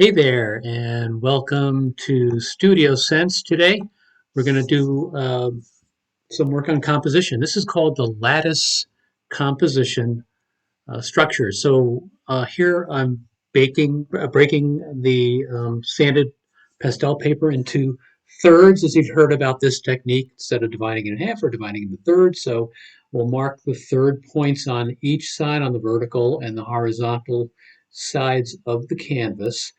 Hey there, and welcome to StudioSense. Today, we're going to do some work on composition. This is called the lattice composition structure. Here I'm breaking the sanded pastel paper into thirds, as you've heard about this technique, instead of dividing it in half or dividing it into thirds. So we'll mark the third points on each side on the vertical and the horizontal sides of the canvas,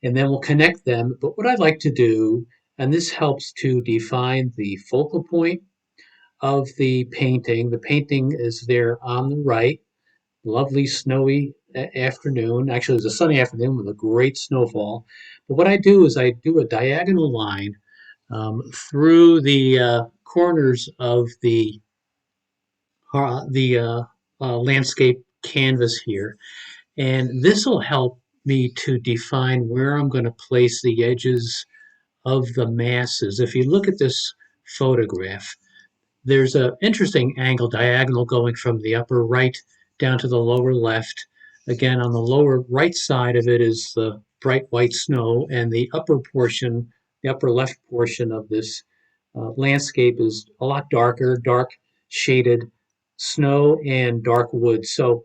and then we'll connect them. But what I'd like to do, and this helps to define the focal point of the painting. The painting is there on the right, lovely snowy afternoon. Actually, it was a sunny afternoon with a great snowfall. But what I do is I do a diagonal line through the corners of the landscape canvas here, and this will help me to define where I'm going to place the edges of the masses. If you look at this photograph, there's an interesting angle diagonal going from the upper right down to the lower left. Again, on the lower right side of it is the bright white snow, and the upper left portion of this landscape is a lot darker, dark shaded snow and dark wood. So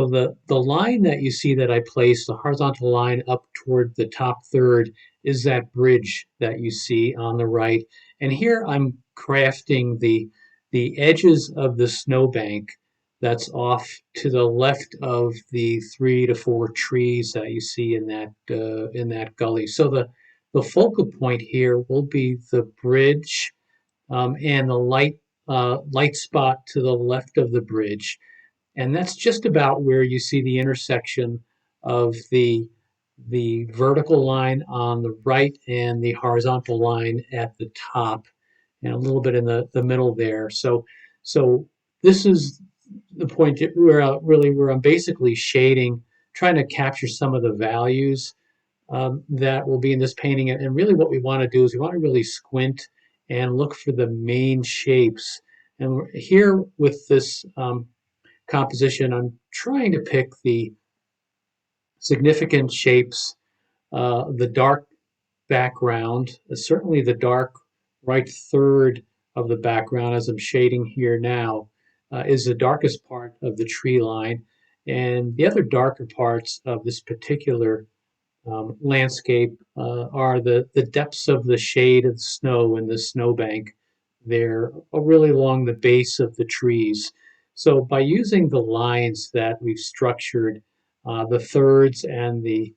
the line that you see that I placed, the horizontal line up toward the top third, is that bridge that you see on the right. And here I'm crafting the edges of the snowbank that's off to the left of the 3 to 4 trees that you see in that gully. So the focal point here will be the bridge, and the light spot to the left of the bridge, and that's just about where you see the intersection of the vertical line on the right and the horizontal line at the top, and a little bit in the middle there. So this is the point where I'm basically shading, trying to capture some of the values that will be in this painting. And really what we want to do is we want to really squint and look for the main shapes. And here with this composition, I'm trying to pick the significant shapes, the dark background, certainly the dark right third of the background as I'm shading here now, is the darkest part of the tree line. And the other darker parts of this particular landscape are the depths of the shade of the snow and the snowbank there, really along the base of the trees. So by using the lines that we've structured, the thirds and the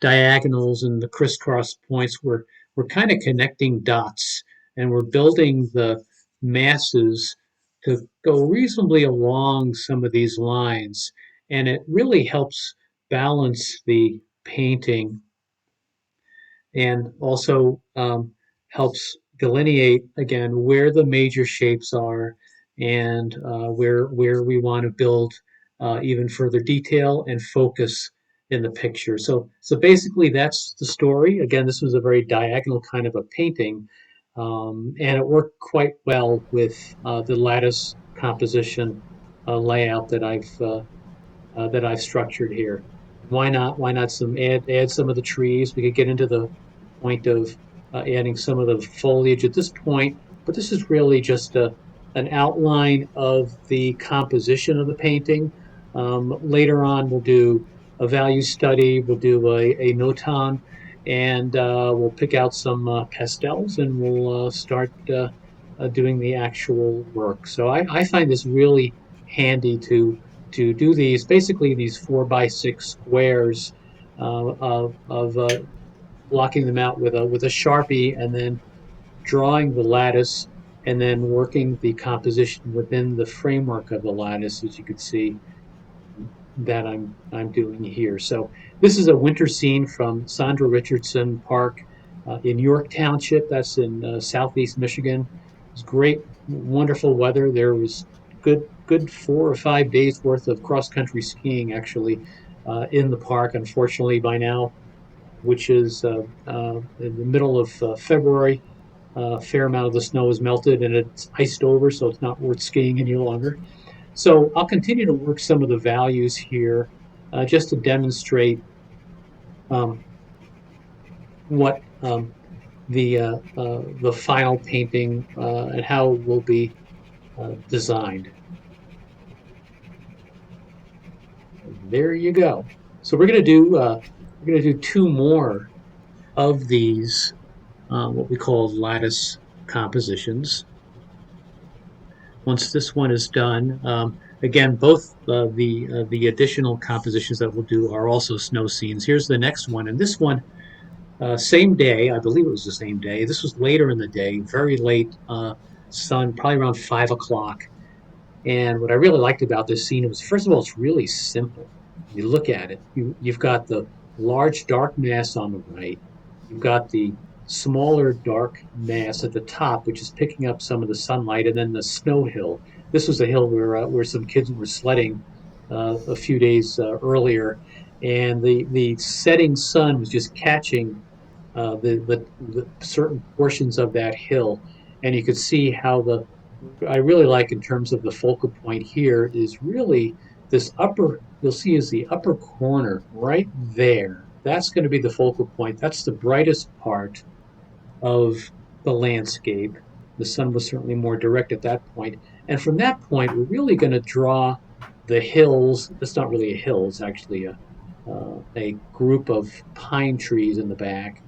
diagonals and the crisscross points, we're kind of connecting dots, and we're building the masses to go reasonably along some of these lines, and it really helps balance the painting, and also helps delineate again where the major shapes are, and where we want to build even further detail and focus in the picture. So basically that's the story. Again, this was a very diagonal kind of a painting, and it worked quite well with the lattice composition layout that I've structured here. Why not add some of the trees? We could get into the point of adding some of the foliage at this point, but this is really just an outline of the composition of the painting. Later on, we'll do a value study, we'll do a notan, and we'll pick out some pastels, and we'll start doing the actual work. So I find this really handy to do these, basically these 4 by 6 squares of blocking them out with a Sharpie, and then drawing the lattice, and then working the composition within the framework of the lattice, as you can see that I'm doing here. So this is a winter scene from Sandra Richardson Park in York Township. That's in southeast Michigan. It's great, wonderful weather. There was good 4 or 5 days worth of cross country skiing actually in the park. Unfortunately, by now, which is in the middle of February, a fair amount of the snow is melted and it's iced over, so it's not worth skiing any longer. So I'll continue to work some of the values here just to demonstrate um, what the final painting and how it will be designed. There you go. So we're gonna do two more of these what we call lattice compositions. Once this one is done, again, both the additional compositions that we'll do are also snow scenes. Here's the next one, and this one, same day, I believe it was the same day. This was later in the day, very late sun, probably around 5 o'clock. And what I really liked about this scene was, first of all, it's really simple. You look at it, you've got the large dark mass on the right. You've got the smaller dark mass at the top, which is picking up some of the sunlight, and then the snow hill. This was a hill where some kids were sledding a few days earlier, and the setting sun was just catching the certain portions of that hill, and you could see how the I really like in terms of the focal point here is really this upper, you'll see is the upper corner right there. That's going to be the focal point. That's the brightest part of the landscape. The sun was certainly more direct at that point. And from that point, we're really going to draw the hills. It's not really a hill, it's actually a group of pine trees in the back.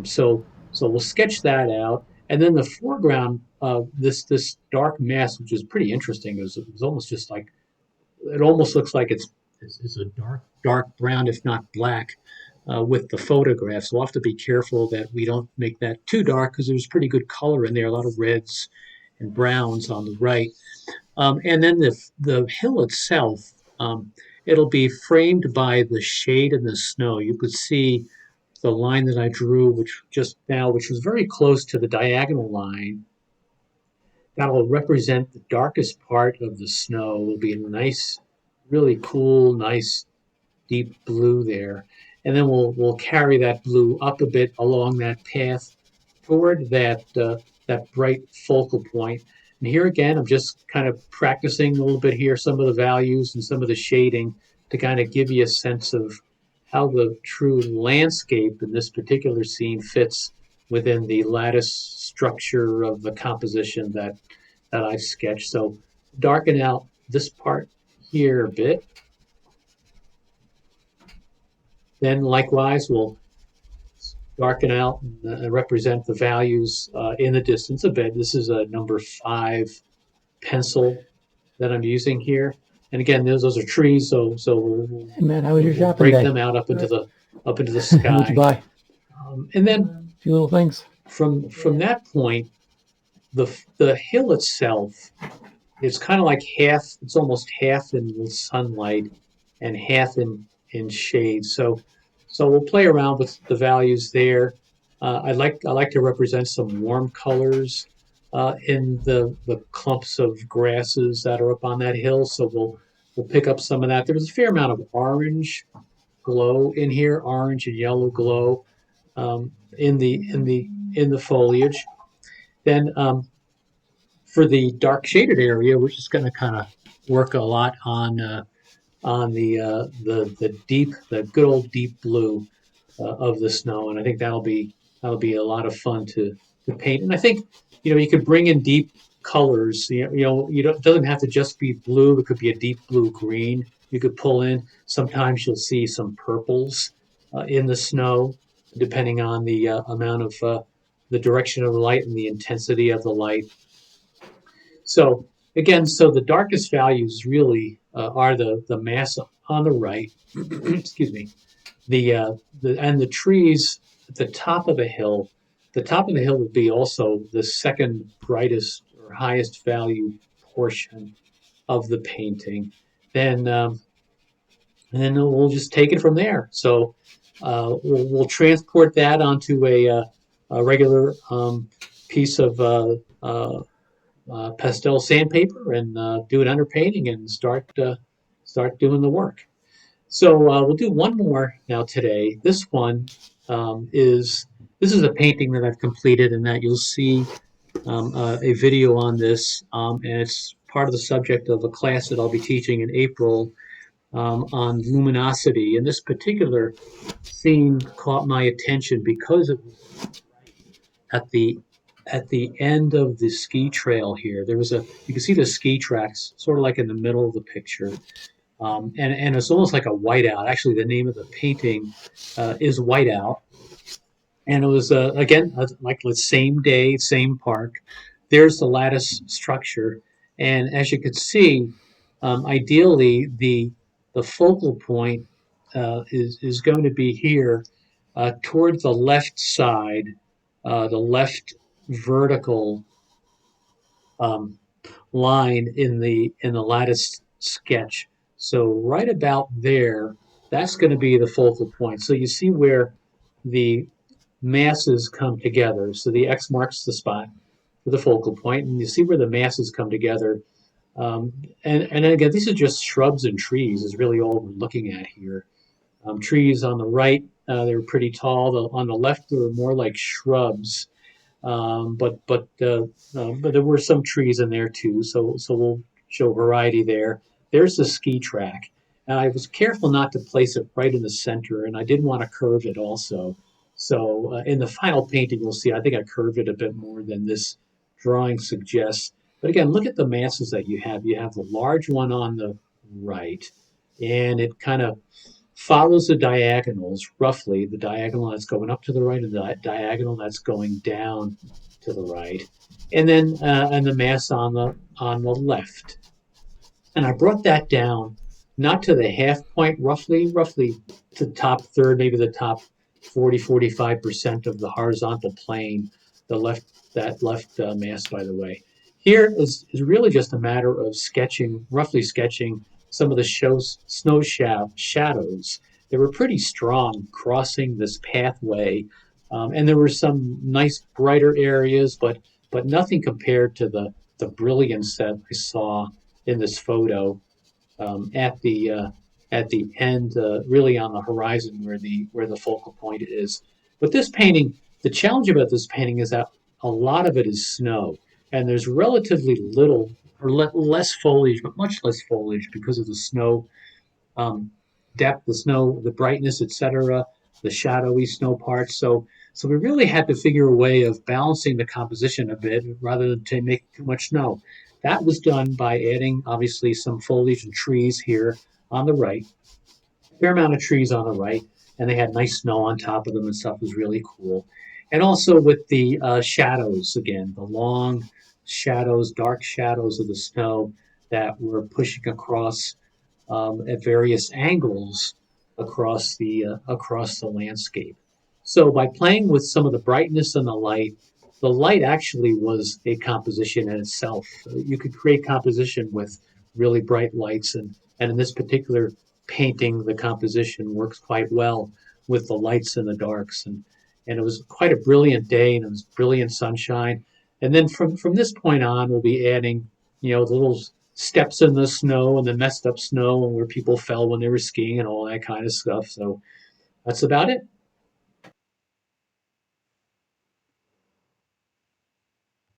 So we'll sketch that out. And then the foreground, this dark mass, which is pretty interesting, is almost just like it almost looks like it's a dark brown, if not black, with the photograph. So we'll have to be careful that we don't make that too dark because there's pretty good color in there, a lot of reds and browns on the right. And then the hill itself, it'll be framed by the shade and the snow. You could see the line that I drew, which was very close to the diagonal line. That'll represent the darkest part of the snow. Will be a nice, really cool, nice deep blue there. And then we'll carry that blue up a bit along that path toward that bright focal point. And here again, I'm just kind of practicing a little bit here, some of the values and some of the shading to kind of give you a sense of how the true landscape in this particular scene fits within the lattice structure of the composition that I've sketched. So darken out this part here a bit. Then likewise, we'll darken out and represent the values in the distance a bit. This is a number 5 pencil that I'm using here. And again, those are trees, so we'll, hey man, how was your shopping break day? them out up into the sky. What'd you buy? And then A few little things. From that point, the hill itself is kind of like half. It's almost half in sunlight and half in shade. So we'll play around with the values there. I like to represent some warm colors in the clumps of grasses that are up on that hill. So we'll pick up some of that. There's a fair amount of orange glow in here, orange and yellow glow in the foliage. Then for the dark shaded area, we're just going to kind of work a lot on the good old deep blue of the snow, and I think that'll be a lot of fun to paint. And I think you could bring in deep colors. It doesn't have to just be blue. It could be a deep blue green. You could pull in. Sometimes you'll see some purples in the snow, depending on the amount of the direction of the light and the intensity of the light. So again, the darkest values really are the mass on the right. Excuse me. The trees at the top of the hill. The top of the hill would be also the second brightest or highest value portion of the painting. Then we'll just take it from there. So we'll transport that onto a regular piece of pastel sandpaper and do an underpainting and start doing the work. So we'll do one more now today. This one is a painting that I've completed and that you'll see a video on this, and it's part of the subject of a class that I'll be teaching in April on luminosity. And this particular scene caught my attention because it was at the at the end of the ski trail here. There was a you can see the ski tracks sort of like in the middle of the picture, and it's almost like a whiteout. Actually, the name of the painting is Whiteout, and it was again like the same day, same park. There's the lattice structure, and as you can see, ideally the focal point is going to be here toward the left side, the left vertical um, line in the lattice sketch. So right about there, that's going to be the focal point. So you see where the masses come together. So the X marks the spot for the focal point, and you see where the masses come together. And again, these are just shrubs and trees, is really all we're looking at here. Trees on the right, they were pretty tall. On the left, they were more like shrubs. But there were some trees in there too, so we'll show variety there. There's the ski track. And I was careful not to place it right in the center, and I didn't want to curve it also. So in the final painting, you'll see I think I curved it a bit more than this drawing suggests. But again, look at the masses that you have. You have the large one on the right, and it kind of follows the diagonals roughly, the diagonal that's going up to the right and the diagonal that's going down to the right, and then and the mass on the left. And I brought that down not to the half point, roughly to the top third, maybe the top 45% of the horizontal plane, the left that left mass, by the way. Here is really just a matter of sketching, roughly sketching some of the snow shadows. They were pretty strong crossing this pathway, and there were some nice brighter areas, but nothing compared to the brilliance that I saw in this photo um, at the uh, at the end, really on the horizon where the focal point is. But this painting, the challenge about this painting is that a lot of it is snow, and there's relatively little or less foliage, but much less foliage because of the snow um, depth, the snow, the brightness, etc., the shadowy snow parts. So we really had to figure a way of balancing the composition a bit rather than to make too much snow. That was done by adding obviously some foliage and trees here on the right, a fair amount of trees on the right, and they had nice snow on top of them and stuff. It was really cool. And also with the shadows again, the long shadows, dark shadows of the snow that were pushing across at various angles across the landscape. So by playing with some of the brightness and the light actually was a composition in itself. You could create composition with really bright lights, and in this particular painting, the composition works quite well with the lights and the darks, and it was quite a brilliant day, and it was brilliant sunshine. And then from this point on, we'll be adding, the little steps in the snow and the messed up snow and where people fell when they were skiing and all that kind of stuff. So that's about it.